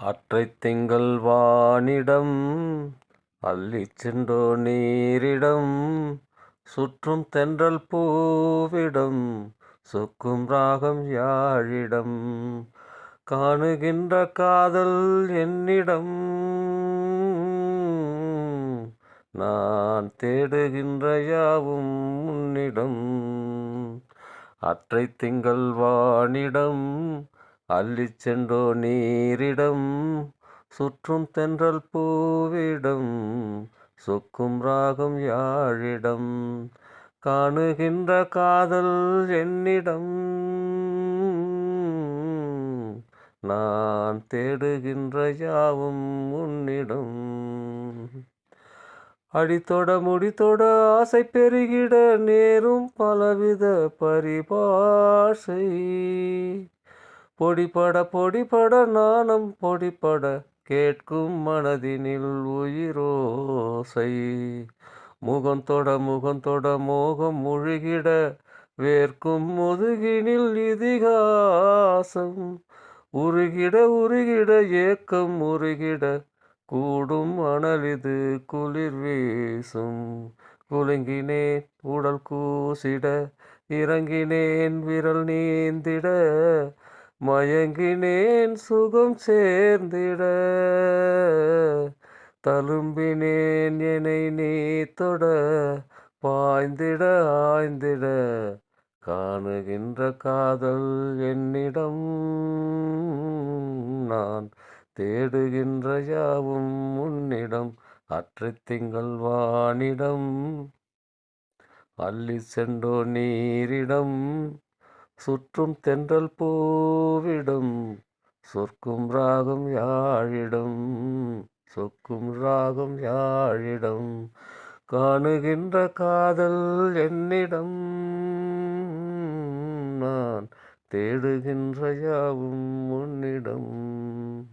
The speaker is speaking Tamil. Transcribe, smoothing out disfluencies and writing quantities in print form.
அற்றைத் திங்கள் வானிடம் அள்ளிச் சென்றோ நீரிடம் சுற்றும் தென்றல் பூவிடம் சொக்கும் ராகம் யாழிடம் காணுகின்ற காதல் என்னிடம் நான் தேடுகின்ற யாவும் உன்னிடம். அற்றைத் திங்கள் வானிடம் அள்ளிச் சென்றோ நீரிடம் சுற்றும் தென்றல் பூவிடம் சொக்கும் ராகம் யாழிடம் காணுகின்ற காதல் என்னிடம் நான் தேடுகின்ற யாவும் உன்னிடம். அடித்தொட முடித்தொட ஆசை பெருகிட நேரும் பலவித பரிபாஷை பொடிபட நாணம் பொடிபட கேட்கும் மனதினில் உயிரோசை முகந்தொட மோகம் முழுகிட வேர்க்கும் முதுகினில் இதிகாசம் உருகிட ஏக்கம் உருகிட கூடும் அனலிது குளிர் வீசும் குலுங்கினேன் உடல் கூசிட இறங்கினேன் விரல் நீந்திட மயங்கினேன் சுகம் சேர்ந்திட தழும்பினேன் என்னை நீ தொட பாய்ந்திட ஆய்ந்திட காணுகின்ற காதல் என்னிடம் நான் தேடுகின்ற யாவும் உன்னிடம். அற்றைத் திங்கள் வானிடம் அள்ளி சென்றோ நீரிடம் சுற்றும் தென்றல் பூவிடம் சொக்கும் ராகம் யாழிடம் காணுகின்ற காதல் என்னிடம் நான் தேடுகின்ற யாவும் உன்னிடம்.